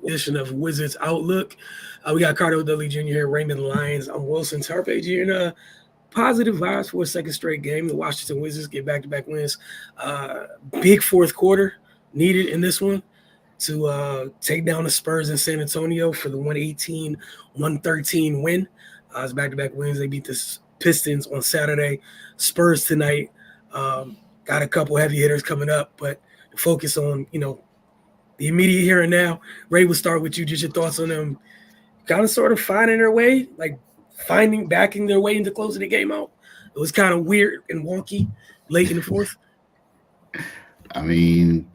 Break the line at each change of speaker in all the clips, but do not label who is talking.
edition of Wizards Outlook. We got Cardo Dudley Jr. here, Raymond Lyons. I'm Wilson Tarpage here, and positive vibes for a second straight game. The Washington Wizards get back-to-back wins. Big fourth quarter needed in this one to take down the Spurs in San Antonio for the 118-113 win. It's back-to-back wins. They beat the Pistons on Saturday. Spurs tonight. Got a couple heavy hitters coming up, but focus on, the immediate here and now. Ray, we'll start with you. Just your thoughts on them kind of sort of finding their way, like backing their way into closing the game out. It was kind of weird and wonky late in the fourth.
I mean,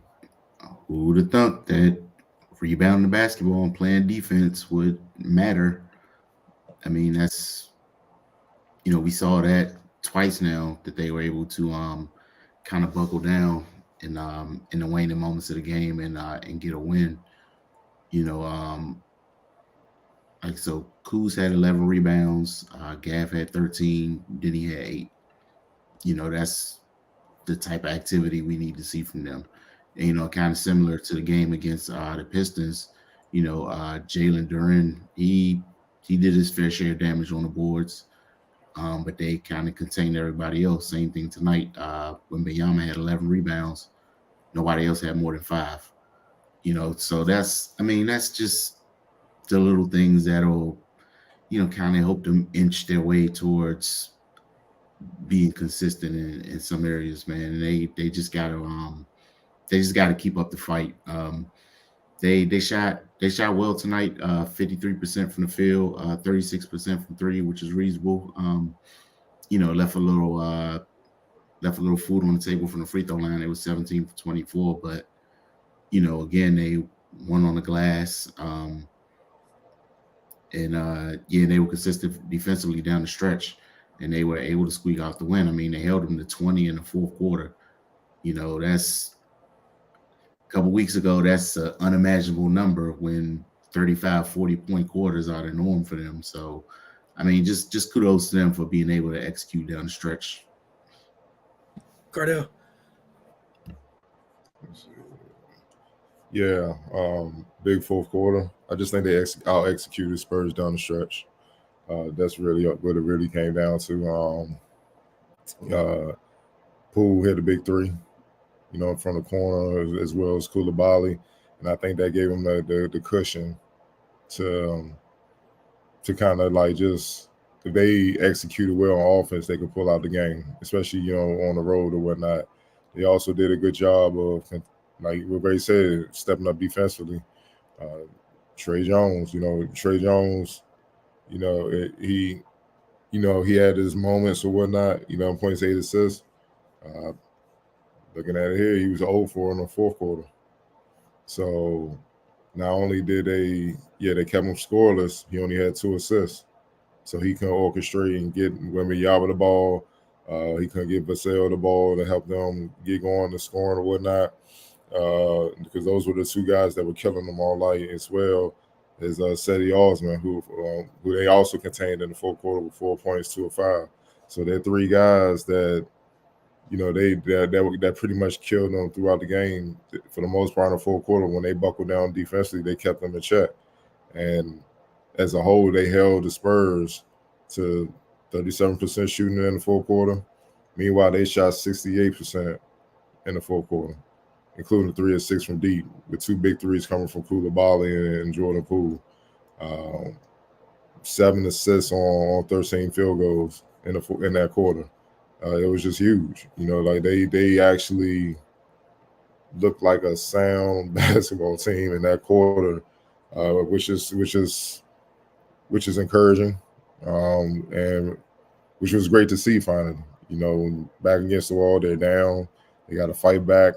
who would have thought that rebounding the basketball and playing defense would matter? I mean, that's, we saw that twice now that they were able to kind of buckle down in the waning moments of the game and get a win. Like so, Kuz had 11 rebounds, Gav had 13, then he had 8. That's the type of activity we need to see from them. And, kind of similar to the game against the Pistons. Jalen Duren, he did his fair share of damage on the boards, but they kind of contained everybody else. Same thing tonight. When Bayama had 11 rebounds, nobody else had more than 5. So that's just the little things that'll, kind of help them inch their way towards being consistent in some areas, man. And they just gotta keep up the fight. They shot well tonight, 53% from the field, 36% from 3, which is reasonable. Left a little food on the table from the free throw line. It was 17 for 24, but again, they won on the glass. They were consistent defensively down the stretch, and they were able to squeak out the win. I mean, they held them to 20 in the fourth quarter. That's a couple weeks ago. That's an unimaginable number when 35, 40-point quarters are the norm for them. So, I mean, just kudos to them for being able to execute down the stretch.
Cardell.
Yeah, big fourth quarter. I just think they out-executed Spurs down the stretch. That's really what it really came down to. Poole hit a big 3, from the corner as well as Koulibaly, and I think that gave him the cushion to kind of like just if they executed well on offense, they could pull out the game, especially on the road or whatnot. They also did a good job of, like what Ray said, stepping up defensively. Trey Jones, he had his moments or whatnot, points, 8 assists. Looking at it here, he was 0-4 in the fourth quarter. So not only did they kept him scoreless, he only had 2 assists. So he can orchestrate and get Wembanyama the ball. He couldn't get Vassell the ball to help them get going to scoring or whatnot. Because those were the 2 guys that were killing them all night, as well as Cedi Osman, who they also contained in the fourth quarter with 4 points, 2 of 5. So they're 3 guys that that pretty much killed them throughout the game for the most part in the fourth quarter. When they buckled down defensively, they kept them in check, and as a whole, they held the Spurs to 37% shooting in the fourth quarter. Meanwhile, they shot 68% in the fourth quarter, including 3 of 6 from deep, with 2 big threes coming from Koulibaly and Jordan Poole. 7 assists on 13 field goals in that quarter. It was just huge. Like they actually looked like a sound basketball team in that quarter, which is encouraging, and which was great to see finally. Back against the wall, they're down. They got to fight back.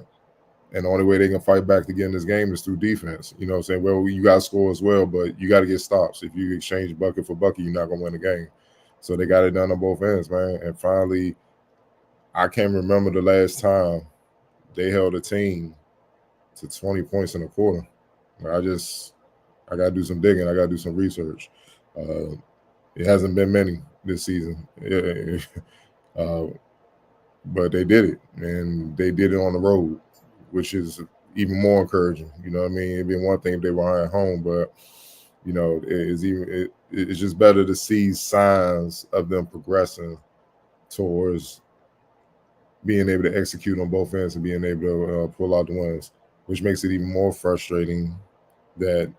And the only way they can fight back to get in this game is through defense. You know what I'm saying? Well, you got to score as well, but you got to get stops. If you exchange bucket for bucket, you're not going to win the game. So they got it done on both ends, man. And finally, I can't remember the last time they held a team to 20 points in a quarter. I got to do some digging. I got to do some research. It hasn't been many this season. But they did it, and they did it on the road, which is even more encouraging. You know what I mean? It'd be one thing if they were at home, but you know, it's just better to see signs of them progressing towards being able to execute on both ends and being able to pull out the wins, which makes it even more frustrating that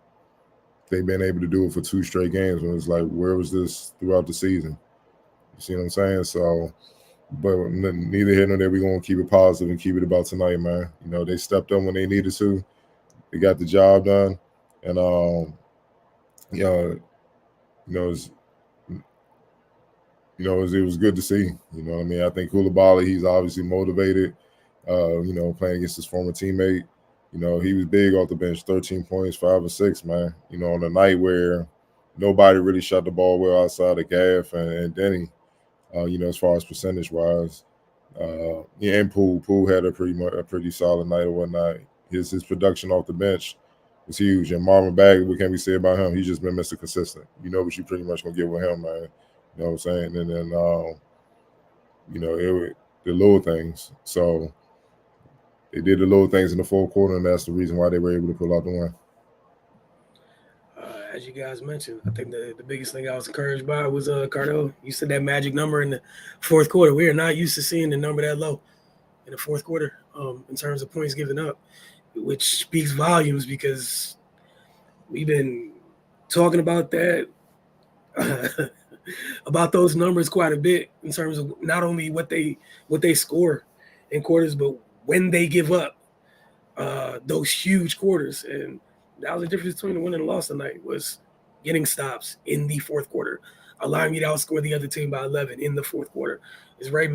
they've been able to do it for 2 straight games. When it's like, where was this throughout the season? You see what I'm saying? So, but neither here nor there, we're going to keep it positive and keep it about tonight, man. You know, they stepped up when they needed to. They got the job done. And, you know, it was good to see. You know what I mean? I think Koulibaly, he's obviously motivated, you know, playing against his former teammate. You know, he was big off the bench, 13 points, 5 or 6, man. You know, on a night where nobody really shot the ball well outside of Gaff and Denny, you know, as far as percentage-wise. Yeah, and Poole had a pretty solid night or whatnot. His production off the bench was huge. And Marvin Bagley, what can we say about him? He's just been Mr. Consistent. You know what you pretty much going to get with him, man. You know what I'm saying? And then, you know, the little things. So they did the little things in the fourth quarter, and that's the reason why they were able to pull out the win.
As you guys mentioned, I think the biggest thing I was encouraged by was Cardo. You said that magic number in the fourth quarter. We are not used to seeing the number that low in the fourth quarter in terms of points given up, which speaks volumes because we've been talking about that about those numbers quite a bit in terms of not only what they score in quarters, but when they give up those huge quarters. And that was the difference between the win and the loss tonight, was getting stops in the fourth quarter, allowing you to outscore the other team by 11 in the fourth quarter. As Ray,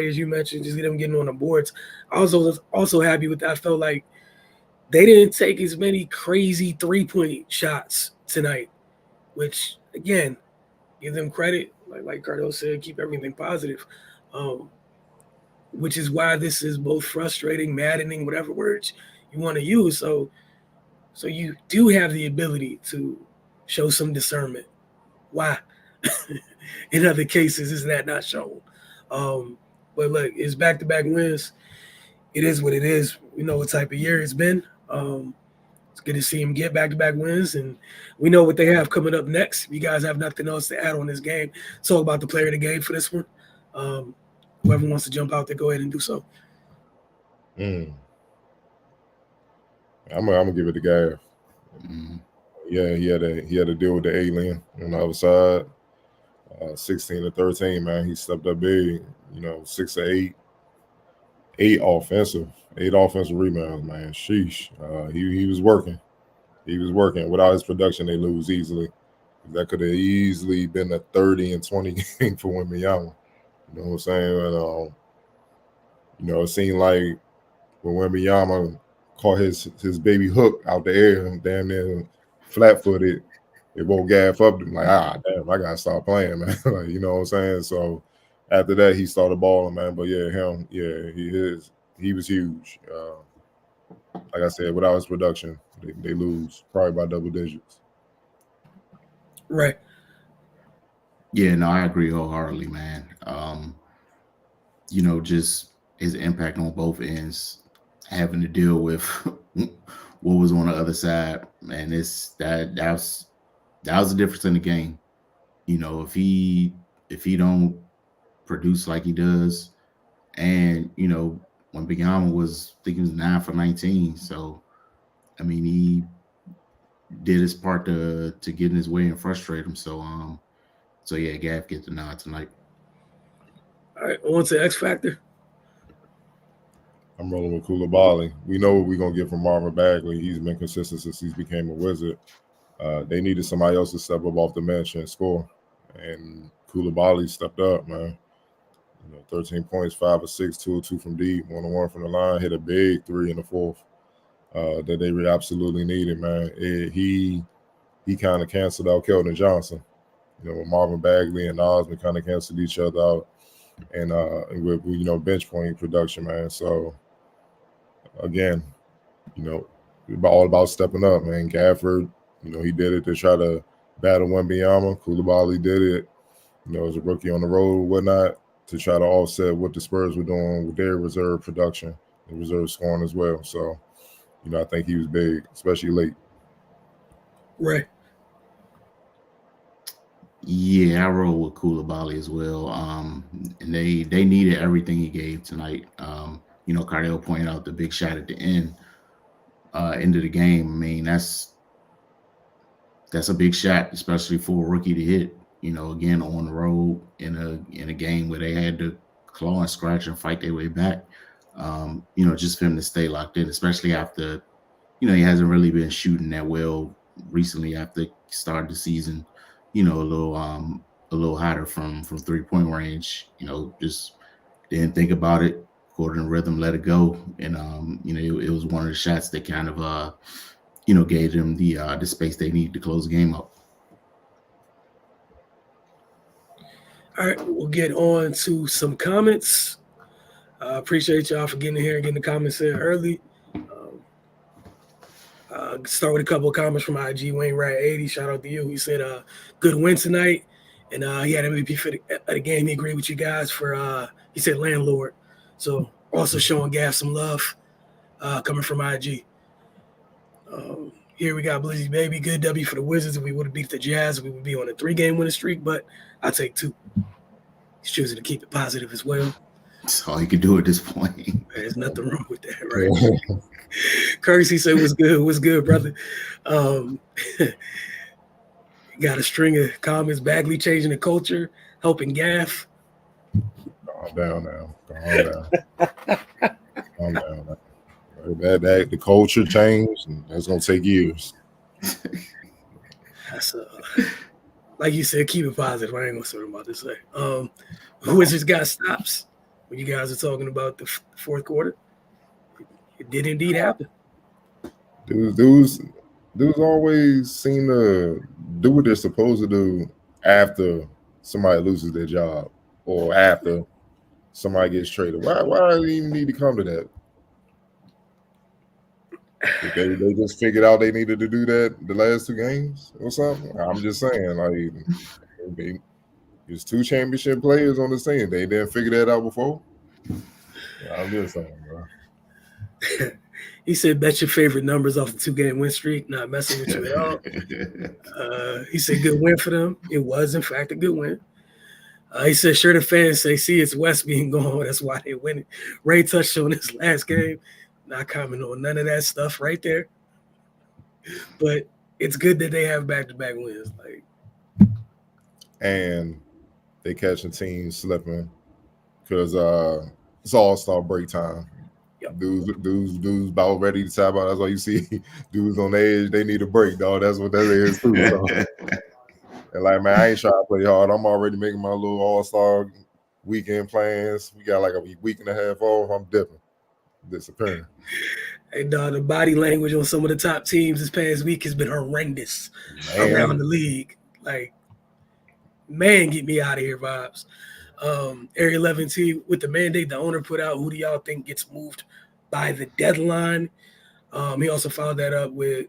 as you mentioned, just them getting on the boards. I was also happy with that. I felt like they didn't take as many crazy 3-point shots tonight, which, again, give them credit. Like Cardo said, keep everything positive, which is why this is both frustrating, maddening, whatever words you want to use. So you do have the ability to show some discernment. Why? In other cases, is that not shown? But look, it's back-to-back wins. It is what it is. We know what type of year it's been. It's good to see him get back-to-back wins, and we know what they have coming up next. If you guys have nothing else to add on this game, talk about the player of the game for this one. Whoever wants to jump out there, go ahead and do so.
I'm gonna give it to Gav. Yeah, he had to deal with the alien on the other side. 16 to 13, man. He stepped up big. You know, 6 to 8 offensive rebounds, man. Sheesh. He was working. He was working. Without his production, they lose easily. That could have easily been a 30 and 20 game for Wembanyama. You know what I'm saying? And, you know, it seemed like when Wembanyama caught his baby hook out the air, damn near flat-footed, it woke Gaff up. Like, damn, I gotta start playing, man. Like, you know what I'm saying? So after that, he started balling, man. But he was huge. Like I said, without his production, they lose probably by double digits.
Right.
Yeah, no, I agree wholeheartedly, man. You know, just his impact on both ends, having to deal with what was on the other side, man. That was the difference in the game. You know, if he don't produce like he does, and you know, when Wembanyama was, I think he was 9 for 19. So, I mean, he did his part to get in his way and frustrate him. So yeah, Gav gets the nod tonight.
All right, on to X Factor.
I'm rolling with Koulibaly. We know what we're gonna get from Marvin Bagley. He's been consistent since he became a Wizard. They needed somebody else to step up off the bench and score, and Koulibaly stepped up, man. You know, 13 points, 5 or 6, 2 or 2 from deep, 1 or 1 from the line. Hit a big 3 in the fourth that they really absolutely needed, man. He kind of canceled out Keldon Johnson. You know, with Marvin Bagley and Osman kind of canceled each other out, and with bench point production, man. So again, you know, all about stepping up, man. Gafford, you know, he did it to try to battle Wembanyama. Koulibaly did it, you know, as a rookie on the road and whatnot, to try to offset what the Spurs were doing with their reserve production and reserve scoring as well. So I think he was big, especially late.
Right.
Yeah, I roll with Koulibaly as well. And they needed everything he gave tonight. Cardell pointed out the big shot at the end of the game. I mean, that's a big shot, especially for a rookie to hit. Again on the road in a game where they had to claw and scratch and fight their way back. Just for him to stay locked in, especially after he hasn't really been shooting that well recently after he started the season. A little hotter from 3-point range. Just didn't think about it, caught in rhythm, let it go, and it was one of the shots that kind of gave them the space they needed to close the game up.
All right, we'll get on to some comments. Appreciate y'all for getting in here and getting the comments in early. Start with a couple of comments from IG Wainwright 80. Shout out to you. He said, good win tonight. And he had MVP for the game. He agreed with you guys for, he said, landlord. So also showing Gaff some love coming from IG. Here we got Blizzy Baby. Good W for the Wizards. If we would have beat the Jazz, we would be on a 3-game winning streak, but I'll take 2. He's choosing to keep it positive as well.
That's all you can do at this point.
There's nothing wrong with that, right? Kersey said, what's good, brother? Got a string of comments. Bagley changing the culture, helping Gaff.
Calm down now. Calm down now. That the culture changed, and that's gonna take years.
That's like you said, keep it positive. I ain't gonna say what I'm about to say. Wizards got stops when you guys are talking about the fourth quarter. It did indeed happen.
Dudes always seem to do what they're supposed to do after somebody loses their job or after somebody gets traded. Why do they even need to come to that? They just figured out they needed to do that the last 2 games or something. I'm just saying, like, there's 2 championship players on the team. They didn't figure that out before. I'm just saying, bro.
He said, bet your favorite numbers off the 2-game win streak. Not messing with you at all. He said, good win for them. It was, in fact, a good win. He said, sure, the fans say, see, it's West being gone. That's why they win it. Ray touched on his last game. Not commenting on none of that stuff right there. But it's good that they have back-to-back wins.
And they catching teams slipping because it's all-star break time. Yep. Dudes about ready to tap out. That's why you see dudes on the edge. They need a break, dog. That's what that is too. So. And like, man, I ain't trying to play hard. I'm already making my little all-star weekend plans. We got like a week and a half off. I'm dipping, disappearing.
Hey, dog, the body language on some of the top teams this past week has been horrendous around the league. Like, man, get me out of here vibes. Area 11T, with the mandate the owner put out, who do y'all think gets moved by the deadline? He also followed that up with,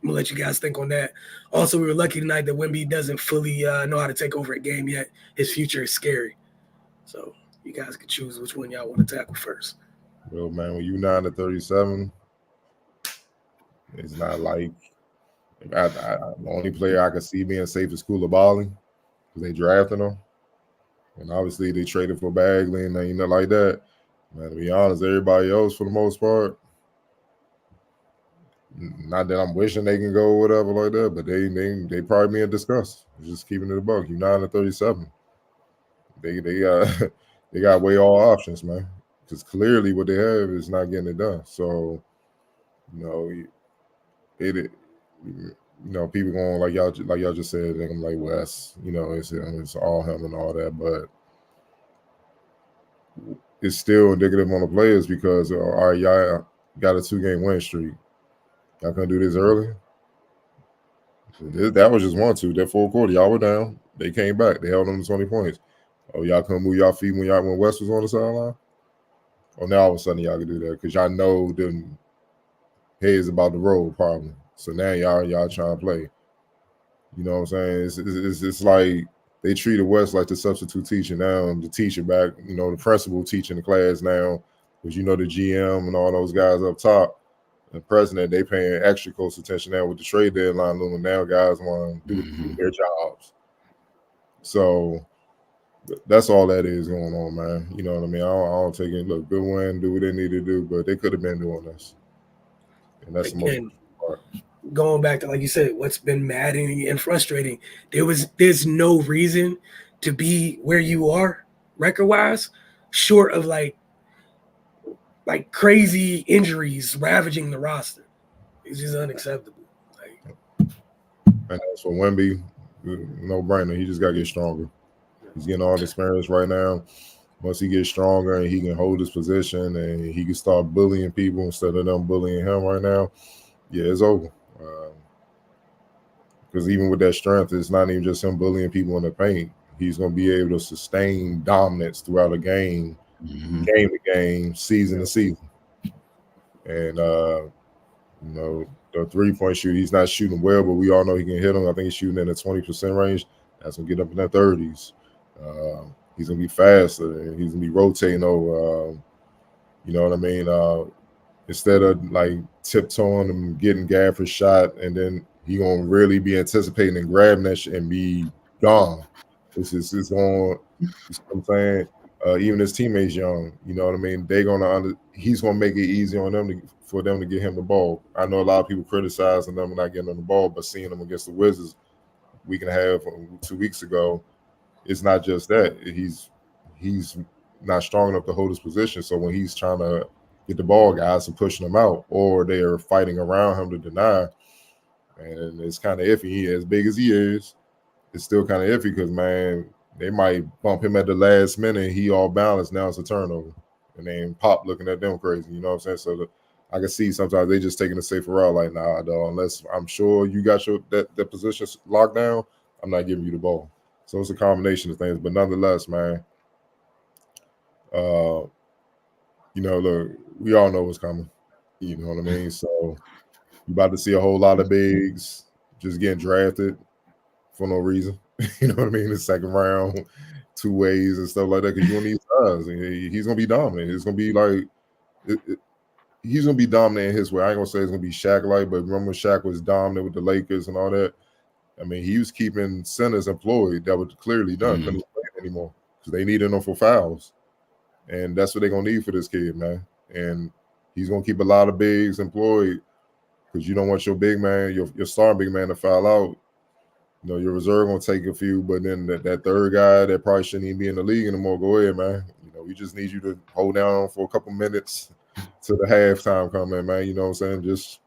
I'm going to let you guys think on that. Also, we were lucky tonight that Wemby doesn't fully know how to take over a game yet. His future is scary. So you guys can choose which one y'all want to tackle first.
Well, man, when you 9-37, it's not like the only player I could see being safe is Koulibaly because they drafted him. And obviously they traded for Bagley and like that. Man, to be honest, everybody else for the most part, not that I'm wishing they can go or whatever like that, but they probably being discussed. Just keeping it a buck. You 9-37. They got way all options, man. Because clearly what they have is not getting it done. So, people going like y'all just said, they're like West, it's all him and all that, but it's still indicative on the players because all right, y'all got a 2-game win streak. Y'all gonna do this early? That was just 1-2. That 4th quarter, y'all were down. They came back. They held them to 20 points. Oh, y'all couldn't move y'all feet when West was on the sideline? Oh, now all of a sudden y'all can do that because y'all know the heads about the road probably. So now y'all trying to play. You know what I'm saying? It's like they treated West like the substitute teacher now, and the teacher back, the principal teaching the class now, because the GM and all those guys up top, the president, they paying extra close attention now with the trade deadline looming. Now guys want to do their jobs. So that's all that is going on, man. You know what I mean? I don't take it. Look, good win, do what they need to do, but they could have been doing this, and that's the most part.
Going back to, like you said, what's been maddening and frustrating. There's no reason to be where you are record wise, short of like crazy injuries ravaging the roster. It's just unacceptable.
And as for Wemby, no brainer. He just got to get stronger. He's getting all the experience right now. Once he gets stronger and he can hold his position and he can start bullying people instead of them bullying him right now, yeah, it's over. Because even with that strength, it's not even just him bullying people in the paint. He's going to be able to sustain dominance throughout a game, game to game, season to season. And, the 3-point shoot, he's not shooting well, but we all know he can hit them. I think he's shooting in the 20% range. That's going to get up in the 30s. He's going to be faster. And he's going to be rotating over, you know what I mean? Instead of like tiptoeing and getting Gafford's shot, and then he going to really be anticipating and grabbing that shit and be gone. It's going, you know what I'm saying? Even his teammates young, you know what I mean? He's going to make it easy on them for them to get him the ball. I know a lot of people criticizing them not getting on the ball, but seeing them against the Wizards week and a half, 2 weeks ago, it's not just that. He's not strong enough to hold his position. So when he's trying to get the ball, guys are pushing him out, or they are fighting around him to deny. And it's kind of iffy. He, as big as he is, it's still kind of iffy because, man, they might bump him at the last minute. He all balanced. Now it's a turnover. And then Pop looking at them crazy. You know what I'm saying? So I can see sometimes they just taking a safer route. Like, nah, dog, unless I'm sure you got that position locked down, I'm not giving you the ball. So it's a combination of things. But nonetheless, man, look, we all know what's coming. You know what I mean? So you're about to see a whole lot of bigs just getting drafted for no reason. You know what I mean? The second round, 2 ways and stuff like that, because you don't need size. He's going to be dominant. It's going to be like he's going to be dominant in his way. I ain't going to say it's going to be Shaq-like, but remember when Shaq was dominant with the Lakers and all that? I mean, he was keeping centers employed that was clearly done. Couldn't play anymore because they needed him for fouls. And that's what they're going to need for this kid, man. And he's going to keep a lot of bigs employed because you don't want your big man, your star big man to foul out. You know, your reserve going to take a few, but then that third guy that probably shouldn't even be in the league anymore, go ahead, man. You know, we just need you to hold down for a couple minutes to the halftime coming, man. You know what I'm saying? He's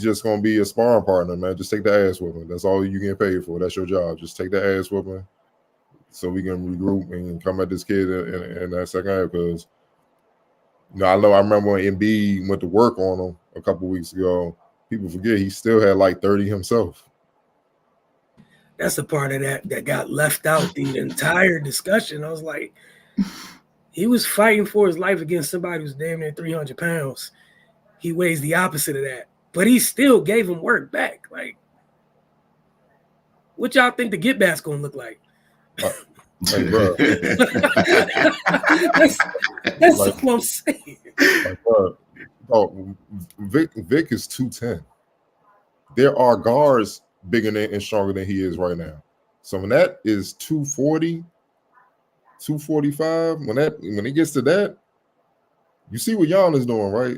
just going to be a sparring partner, man. Just take the ass whooping. That's all you get paid for. That's your job. Just take the ass whooping so we can regroup and come at this kid in that second half because, I remember when Embiid went to work on him a couple weeks ago. People forget he still had like 30 himself.
That's the part of that got left out the entire discussion. I was like, he was fighting for his life against somebody who's damn near 300 pounds. He weighs the opposite of that, but he still gave him work back. Like, what y'all think the get back's gonna look like?
Hey, bro.
that's like, what I'm saying.
Like, bro, Vic is 210. There are guards bigger than and stronger than he is right now. So when that is 240, 245, when it gets to that, you see what Jan is doing, right?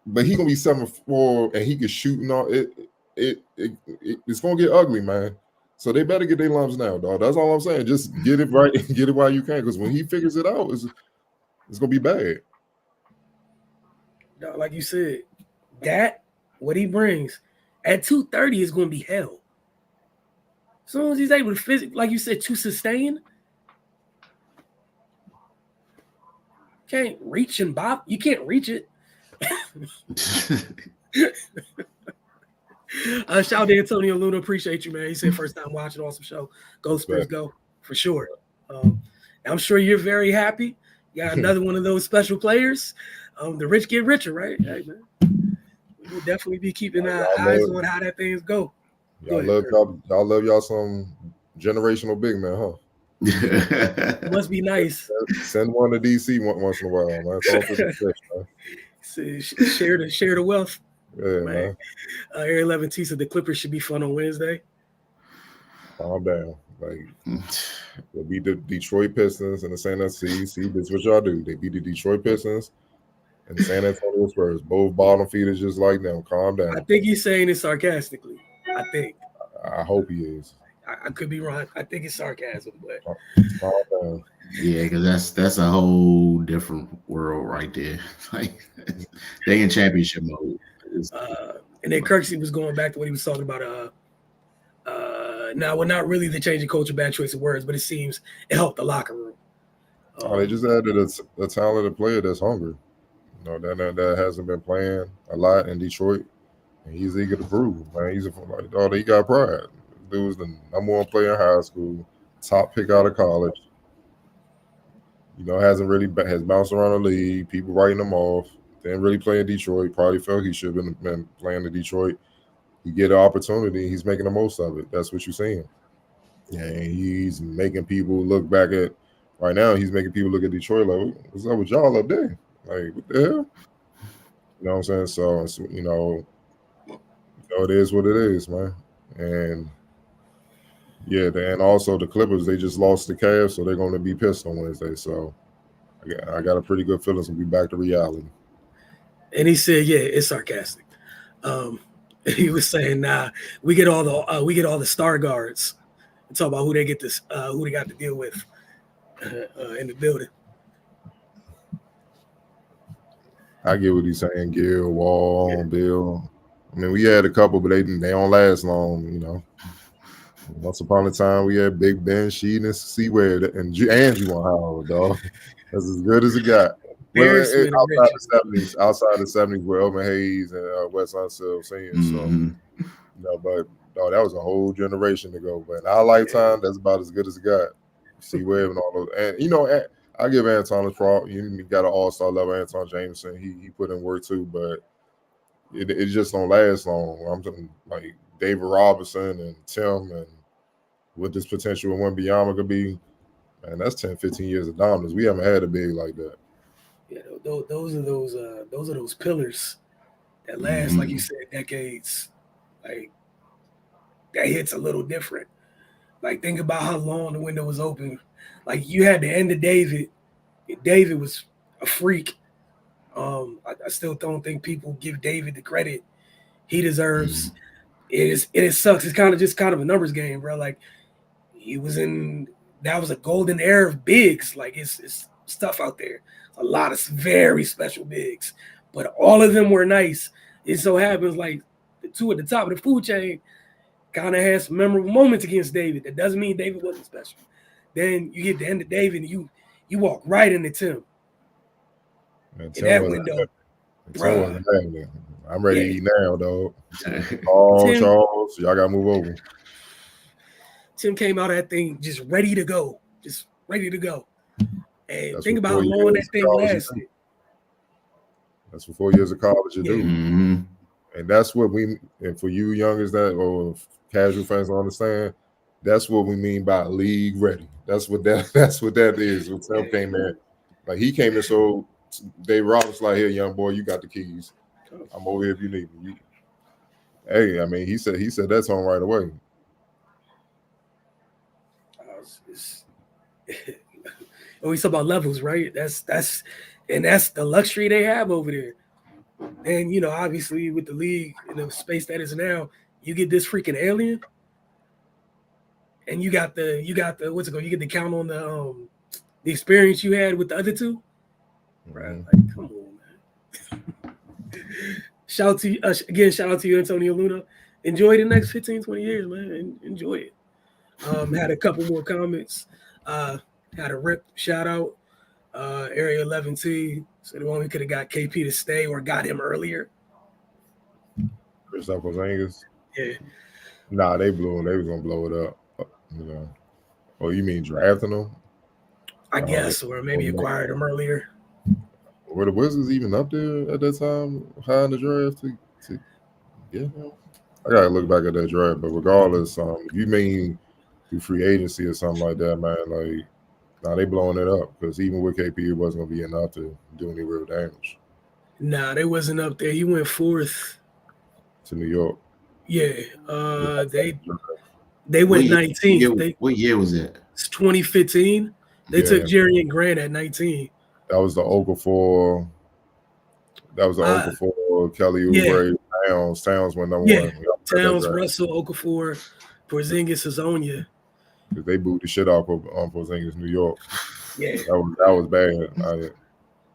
But he gonna be 7'4" and he can shoot and all. It's gonna get ugly, man. So they better get their lumps now, dog. That's all I'm saying. Just get it right and get it while you can, because when he figures it out, it's gonna be bad.
No, like you said, what he brings at 230 is going to be hell. As soon as he's able to like you said, to sustain, can't reach and bop. You can't reach it. Shout out to Antonio Luna. Appreciate you, man. He said first time watching, awesome show. Go Spurs, go for sure. I'm sure you're very happy. You got another one of those special players. The rich get richer, right? Hey, man. We'll definitely be keeping eyes on how that things go.
Y'all love y'all some generational big man, huh?
Must be nice.
Send one to DC once in a while, man. It's all for the fish, man.
Share the wealth.
Yeah, man.
Area 11T said the Clippers should be fun on Wednesday.
Calm down. Like, they beat the Detroit Pistons and the San Antonio. See, this is what y'all do. They beat the Detroit Pistons and the San Antonio Spurs. Both bottom feeders just like them. Calm down.
I think he's saying it sarcastically. I think.
I hope he is.
I could be wrong. I think it's sarcasm, but
Calm down.
Yeah, because that's a whole different world right there. Like they in championship mode.
And then Kirksey was going back to what he was talking about. Now, well, not really the change of culture, bad choice of words, but it seems it helped the locker room.
They just added a talented player that's hungry. You know, that hasn't been playing a lot in Detroit, and he's eager to prove. Man, he got pride. Dude was the #1 player in high school, top pick out of college. You know, has bounced around the league. People writing him off. Didn't really play in Detroit. Probably felt he should have been playing in Detroit. You get an opportunity, he's making the most of it. That's what you're seeing. Yeah, and he's making people look back at right now. He's making people look at Detroit like, what's up with y'all up there? Like, what the hell? You know what I'm saying? So you know, it is what it is, man. And yeah, and also the Clippers, they just lost the Cavs, so they're going to be pissed on Wednesday. So I got a pretty good feeling we'll be back to reality.
And he said, "Yeah, it's sarcastic." He was saying, "Nah, we get all the star guards and talk about who they got to deal with in the building."
I get what he's saying. Gil, Wall, Bill. I mean, we had a couple, but they don't last long. You know, once upon a time we had Big Ben, Sheed, and C-Ware, and Juwan Howard, dog. That's as good as it got. Well, outside the 70s, where Elvin Hayes and Wes Unseld seniors.
Mm-hmm.
So, you know, but no, that was a whole generation ago. But in our lifetime, that's about as good as it got. C-Web and all those. And, you know, I give Anton his props. You got an all-star level, Anton Jameson. He put in work too, but it just don't last long. I'm talking like David Robinson and Tim and what this potential of Wembanyama could be. Man, that's 10, 15 years of dominance. We haven't had a big like that.
Yeah, those are those pillars that last, like you said, decades. Like that hits a little different. Like think about how long the window was open. Like you had the end of David. David was a freak. I still don't think people give David the credit he deserves. It sucks. It's kind of a numbers game, bro. Like that was a golden era of bigs. Like it's stuff out there. A lot of very special bigs, but all of them were nice. It so happens like the two at the top of the food chain kind of had some memorable moments against David. That doesn't mean David wasn't special. Then you get the end of David and you walk right into Tim. In that window.
I'm ready to eat now, dog. Oh, Charles, y'all gotta move over.
Tim came out of that thing just ready to go. And that's think about how long that thing lasted.
That's what 4 years of college you do.
Mm-hmm.
And that's what and for you youngers or casual fans don't understand, that's what we mean by league ready. That's what that is. When Tim came in, like he came in, so Dave Roberts like, here, young boy, you got the keys. I'm over here if you need me. Hey, I mean, he said that to him right away.
We talk about levels, right? That's the luxury they have over there. And you know, obviously, with the league in the space that is now, you get this freaking alien, and you got the what's it called? You get to count on the experience you had with the other two. Right? Like, come on, man. Shout out to you, Antonio Luna. Enjoy the next 15, 20 years, man. Enjoy it. Had a couple more comments. Had a rip shout out. Area 11T said we could have got KP to stay or got him earlier.
Kristaps Porzingis?
Yeah.
Nah, they was gonna blow it up. You know. Oh, you mean drafting them?
I guess, or maybe acquired him earlier.
Were the Wizards even up there at that time, high in the draft to get him? I gotta look back at that draft, but regardless, if you mean through free agency or something like that, man, like, they blowing it up because even with KP, it wasn't gonna be enough to do any real damage.
Nah, they wasn't up there. He went fourth.
to New York.
Yeah. They
What
went
year,
19th.
what year was it?
It's 2015. They took Jerry and Grant at 19.
That was the Okafor. That was the Okafor, Kelly Oubre, Towns went number one.
Towns, Russell, Okafor, Porzingis, Hazonia.
They booed the shit off of Porzingis, New York.
Yeah.
That was bad.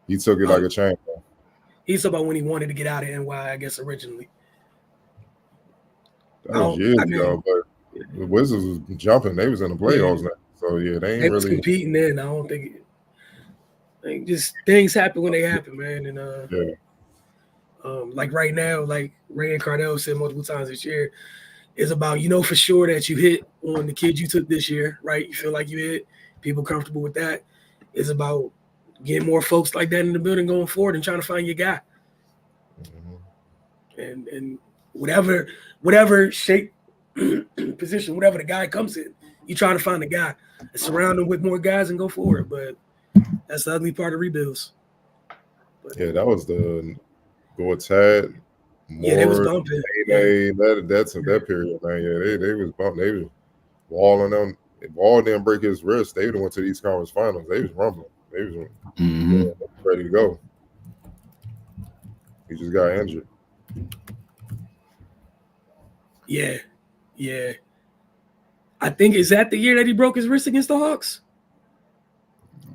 He took it like a champ.
He's talking about when he wanted to get out of NY, I guess, originally.
That was years ago, but the Wizards was jumping. They was in the playoffs now. So, yeah, they ain't
was
really
competing then. I don't think just things happen when they happen, man. And like right now, like Ray and Cardell said multiple times this year, is about, for sure that you hit on the kid you took this year, right? You feel like you hit, people comfortable with that. It's about getting more folks like that in the building going forward and trying to find your guy. Mm-hmm. And whatever shape, position, whatever the guy comes in, you try to find a guy and surround him with more guys and go forward. But that's the ugly part of rebuilds. But,
that was the Gortat.
They was bumping.
That period, man. Yeah, they was bumping. They was walling them. If Wall didn't break his wrist, they would have went to these conference finals. They was rumbling. They was ready to go. He just got injured.
Yeah. I think, is that the year that he broke his wrist against the Hawks?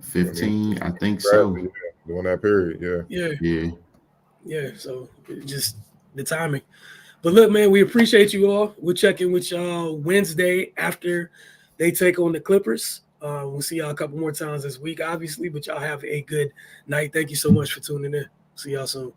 15, I think so.
During that period,
Yeah, so just the timing. But look, man, we appreciate you all. We'll check in with y'all Wednesday after they take on the Clippers. We'll see y'all a couple more times this week, obviously, but y'all have a good night. Thank you so much for tuning in. See y'all soon.